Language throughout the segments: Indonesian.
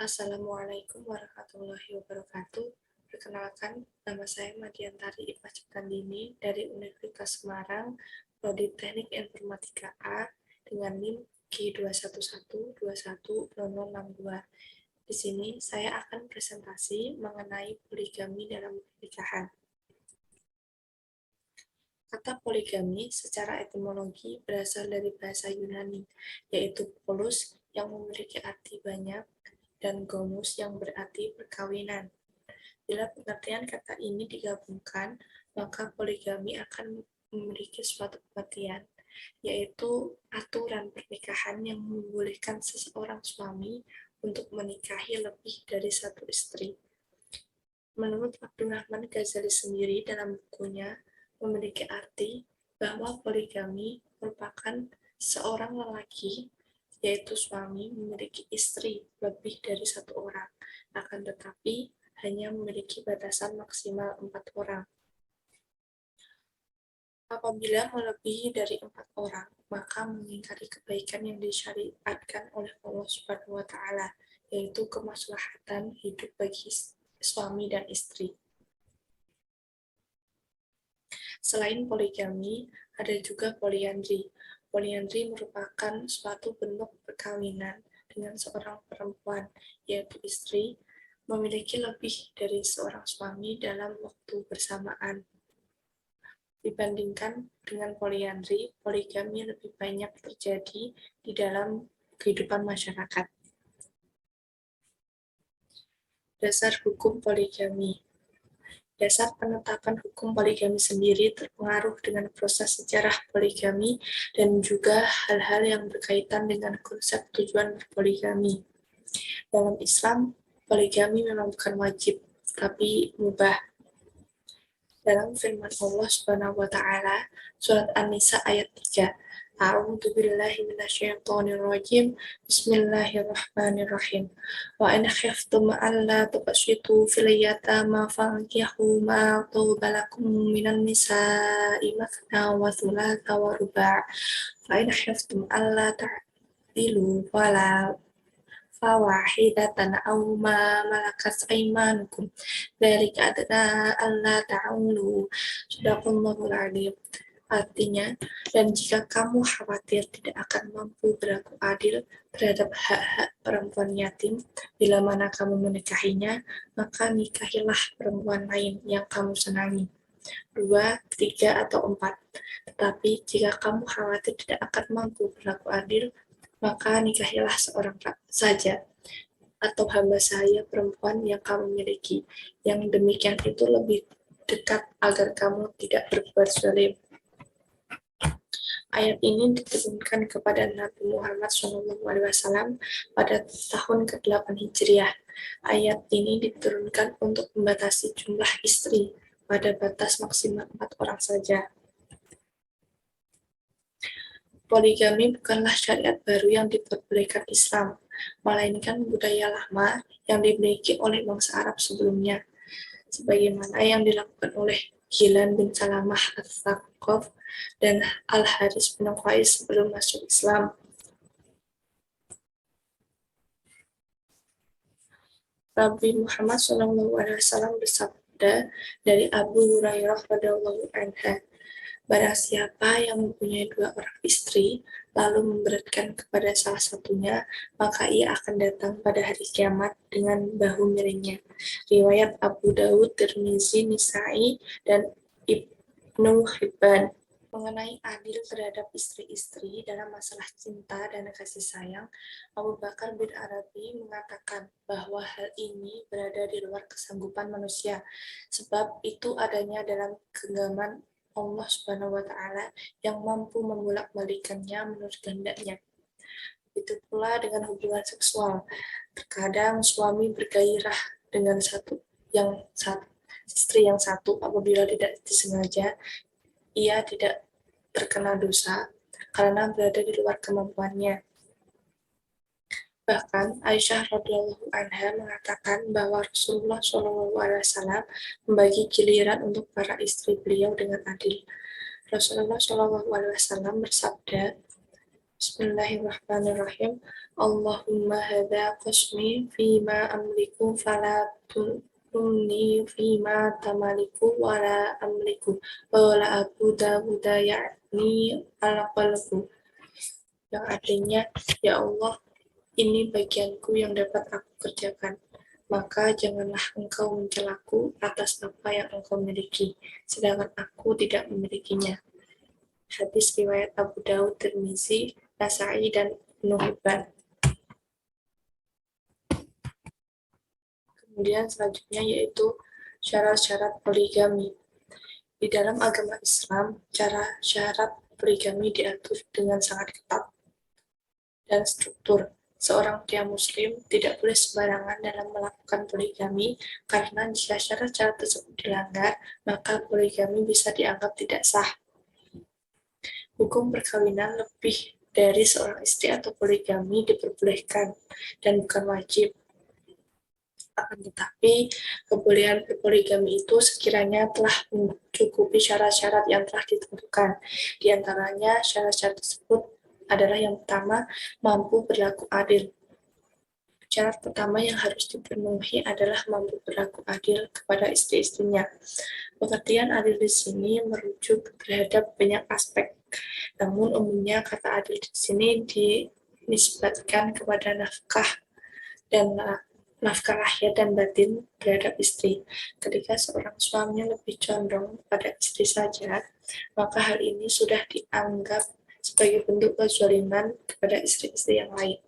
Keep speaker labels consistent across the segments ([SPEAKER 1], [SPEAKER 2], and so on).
[SPEAKER 1] Assalamualaikum warahmatullahi wabarakatuh. Perkenalkan, nama saya Madiantari Ipa Ciptandini dari Universitas Semarang, Prodi Teknik Informatika A dengan NIM Q211210062. Di sini saya akan presentasi mengenai poligami dalam pernikahan. Kata poligami secara etimologi berasal dari bahasa Yunani, yaitu polus yang memiliki arti banyak dan gomos yang berarti perkawinan. Bila pengertian kata ini digabungkan, maka poligami akan memiliki suatu pengertian, yaitu aturan pernikahan yang membolehkan seseorang suami untuk menikahi lebih dari satu istri. Menurut Abdurrahman Ghazali sendiri dalam bukunya memiliki arti bahwa poligami merupakan seorang lelaki, yaitu suami, memiliki istri lebih dari satu orang, akan tetapi hanya memiliki batasan maksimal 4 orang. Apabila melebihi dari 4 orang, maka mengingkari kebaikan yang disyariatkan oleh Allah Subhanahu wa Ta'ala, yaitu kemaslahatan hidup bagi suami dan istri. Selain poligami, ada juga poliandri. Poliandri merupakan suatu bentuk perkawinan dengan seorang perempuan, yaitu istri, memiliki lebih dari seorang suami dalam waktu bersamaan. Dibandingkan dengan poliandri, poligami lebih banyak terjadi di dalam kehidupan masyarakat. Dasar hukum poligami. Dasar penetapan hukum poligami sendiri terpengaruh dengan proses sejarah poligami dan juga hal-hal yang berkaitan dengan konsep tujuan berpoligami. Dalam Islam, poligami memang bukan wajib, tapi mubah. Dalam firman Allah Subhanahu wa Ta'ala, surat An-Nisa ayat 3, A'udzu billahi minasyaitonir rajim. Bismillahirrahmanirrahim. Wa in khiftum alla tuqsitu fil yatama fankihu ma taba lakum minan nisa'i mathna wa thulatha wa ruba'. Fa in khiftum alla ta'dilu fala fawahidatan aw ma malakat aymanukum dzalika adna alla ta'ulu. Shadaqallahul adzim. Artinya, dan jika kamu khawatir tidak akan mampu berlaku adil terhadap hak-hak perempuan yatim, bila mana kamu menikahinya, maka nikahilah perempuan lain yang kamu senangi. 2, 3, atau 4. Tetapi jika kamu khawatir tidak akan mampu berlaku adil, maka nikahilah seorang saja, atau hamba sahaya perempuan yang kamu miliki. Yang demikian itu lebih dekat agar kamu tidak berbuat zalim. Ayat ini diturunkan kepada Nabi Muhammad SAW pada tahun ke-8 Hijriah. Ayat ini diturunkan untuk membatasi jumlah istri pada batas maksimal 4 orang saja. Poligami bukanlah syariat baru yang diperbolehkan Islam, melainkan budaya lama yang dimiliki oleh bangsa Arab sebelumnya, sebagaimana yang dilakukan oleh Gilan bin Salamah Al-Thaqaf dan Al-Haris bin Qais sebelum masuk Islam. Nabi Muhammad SAW bersabda dari Abu Hurairah radhiyallahu anhu, barang siapa yang mempunyai 2 orang istri, lalu memberatkan kepada salah satunya, maka ia akan datang pada hari kiamat dengan bahu miringnya. Riwayat Abu Dawud, Tirmizi, Nisa'i, dan Ibnu Hibban. Mengenai adil terhadap istri-istri dalam masalah cinta dan kasih sayang, Abu Bakar bin Arabi mengatakan bahwa hal ini berada di luar kesanggupan manusia, sebab itu adanya dalam genggaman Allah Subhanahu wa Ta'ala yang mampu membolak-balikannya menurut kehendaknya. Begitu pula dengan hubungan seksual. Terkadang suami bergairah dengan istri yang satu apabila tidak disengaja, ia tidak terkena dosa karena berada di luar kemampuannya. Bahkan Aisyah radhiyallahu anha mengatakan bahwa Rasulullah SAW membagi giliran untuk para istri beliau dengan adil. Rasulullah SAW bersabda, Bismillahirrahmanirrahim, Allahumma hadza qasmi fima amliku fala tumni fima tamaliku wala amliku wala Abu Dawud yakni al-qalbu, yang artinya, ya Allah, ini bagianku yang dapat aku kerjakan, maka janganlah engkau mencelaku atas apa yang engkau miliki, sedangkan aku tidak memilikinya. Hadis riwayat Abu Daud, Tirmizi, Nasa'i, dan Ibnu Hibban. Kemudian selanjutnya yaitu syarat-syarat poligami. Di dalam agama Islam, syarat poligami diatur dengan sangat ketat dan struktur. Seorang pria muslim tidak boleh sembarangan dalam melakukan poligami, karena jika syarat-syarat tersebut dilanggar, maka poligami bisa dianggap tidak sah. Hukum perkawinan lebih dari seorang istri atau poligami diperbolehkan dan bukan wajib. Akan tetapi, kebolehan berpoligami itu sekiranya telah mencukupi syarat-syarat yang telah ditentukan. Di antaranya, syarat-syarat tersebut adalah yang pertama, mampu berlaku adil. Syarat pertama yang harus dipenuhi adalah mampu berlaku adil kepada istri-istrinya. Pengertian adil di sini merujuk terhadap banyak aspek. Namun umumnya kata adil di sini dinisbatkan kepada nafkah lahir dan batin terhadap istri. Ketika seorang suami lebih condong pada istri saja, maka hal ini sudah dianggap sebagai bentuk kezaliman kepada istri-istri yang lain.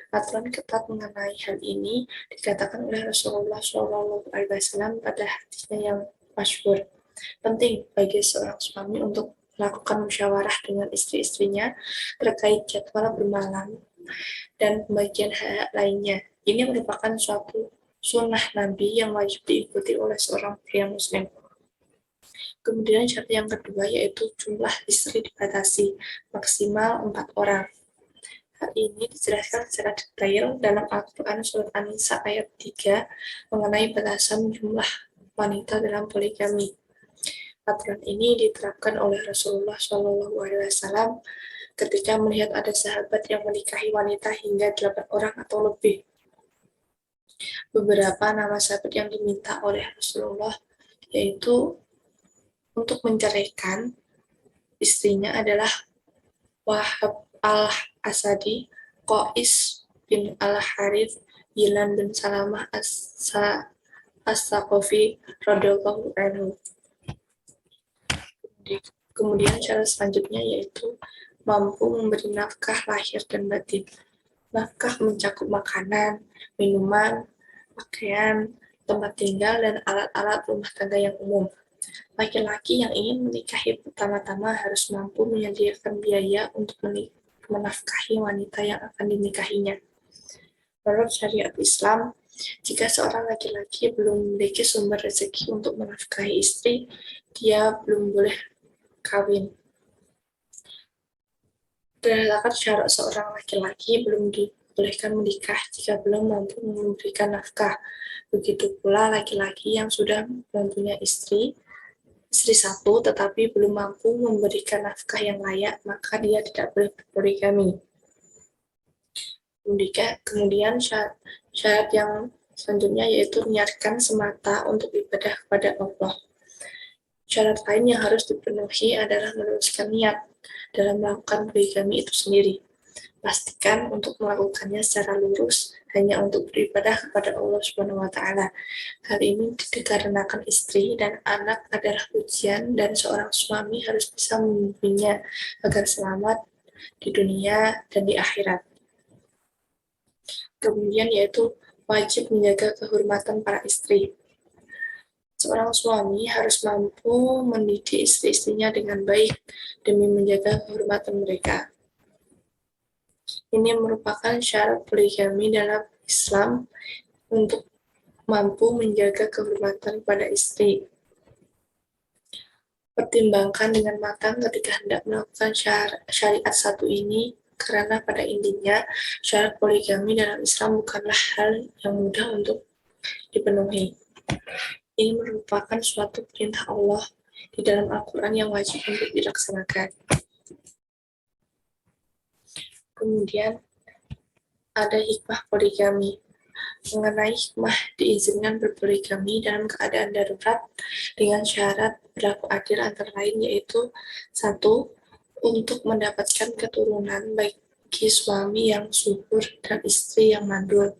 [SPEAKER 1] Aturan ketat mengenai hal ini dikatakan oleh Rasulullah SAW pada hadisnya yang masyhur. Penting bagi seorang suami untuk melakukan musyawarah dengan istri-istrinya terkait jadwal bermalam dan pembagian hak lainnya. Ini merupakan suatu sunnah Nabi yang wajib diikuti oleh seorang pria muslim. Kemudian syarat yang kedua yaitu jumlah istri dibatasi maksimal 4 orang. Hal ini dijelaskan secara detail dalam Al-Quran Surat An-Nisa ayat 3 mengenai batasan jumlah wanita dalam poligami. Aturan ini diterapkan oleh Rasulullah SAW ketika melihat ada sahabat yang menikahi wanita hingga 8 orang atau lebih. Beberapa nama sahabat yang diminta oleh Rasulullah yaitu untuk menceraikan istrinya adalah Wahab al-Asadi, Qais bin al-Harith, Yilan bin Salamah as-Saqafi radhiyallahu anhu. Kemudian syarat selanjutnya yaitu mampu memberi nafkah lahir dan batin. Nafkah mencakup makanan, minuman, pakaian, tempat tinggal, dan alat-alat rumah tangga yang umum. Laki-laki yang ingin menikahi pertama-tama harus mampu menyediakan biaya untuk menafkahi wanita yang akan dinikahinya. Menurut syariat Islam, jika seorang laki-laki belum memiliki sumber rezeki untuk menafkahi istri, dia belum boleh kawin. Terdapat syarat seorang laki-laki belum dibolehkan menikah jika belum mampu memberikan nafkah. Begitu pula laki-laki yang sudah mempunyai istri satu tetapi belum mampu memberikan nafkah yang layak, maka dia tidak boleh berpoligami. Kemudian syarat yang selanjutnya yaitu niatkan semata untuk ibadah kepada Allah. Syarat lain yang harus dipenuhi adalah meluruskan niat dalam melakukan poligami itu sendiri. Pastikan untuk melakukannya secara lurus hanya untuk beribadah kepada Allah SWT. Hal ini dikarenakan istri dan anak adalah ujian dan seorang suami harus bisa membimbingnya agar selamat di dunia dan di akhirat. Kemudian yaitu wajib menjaga kehormatan para istri. Seorang suami harus mampu mendidik istri-istrinya dengan baik demi menjaga kehormatan mereka. Ini merupakan syarat poligami dalam Islam untuk mampu menjaga kehormatan pada istri. Pertimbangkan dengan matang ketika hendak melakukan syariat satu ini, karena pada intinya syarat poligami dalam Islam bukanlah hal yang mudah untuk dipenuhi. Ini merupakan suatu perintah Allah di dalam Al-Quran yang wajib untuk dilaksanakan. Kemudian ada hikmah poligami. Mengenai hikmah diizinkan berpoligami dalam keadaan darurat dengan syarat berlaku adil antara lain, yaitu satu, untuk mendapatkan keturunan bagi suami yang subur dan istri yang mandul.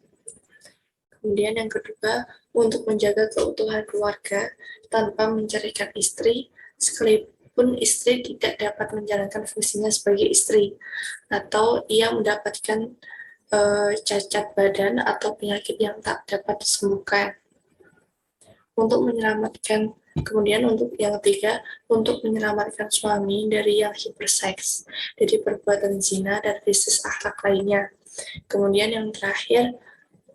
[SPEAKER 1] Kemudian yang kedua, untuk menjaga keutuhan keluarga tanpa menceraikan istri, sekalipun istri tidak dapat menjalankan fungsinya sebagai istri, atau ia mendapatkan cacat badan atau penyakit yang tak dapat disembuhkan. Untuk menyelamatkan, kemudian untuk yang ketiga, untuk menyelamatkan suami dari yang hiperseks, dari perbuatan zina dan krisis akhlak lainnya. Kemudian yang terakhir,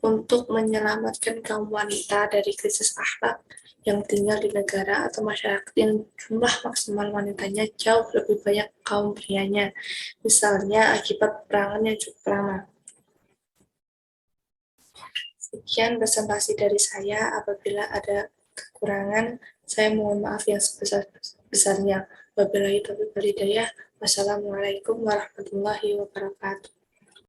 [SPEAKER 1] untuk menyelamatkan kaum wanita dari krisis akhlak yang tinggal di negara atau masyarakat yang jumlah maksimal wanitanya jauh lebih banyak kaum prianya, misalnya akibat peperangan yang cukup lama. Sekian presentasi dari saya. Apabila ada kekurangan, saya mohon maaf yang sebesar-besarnya. Wabillahi taufiq wal hidayah. Wassalamualaikum warahmatullahi wabarakatuh.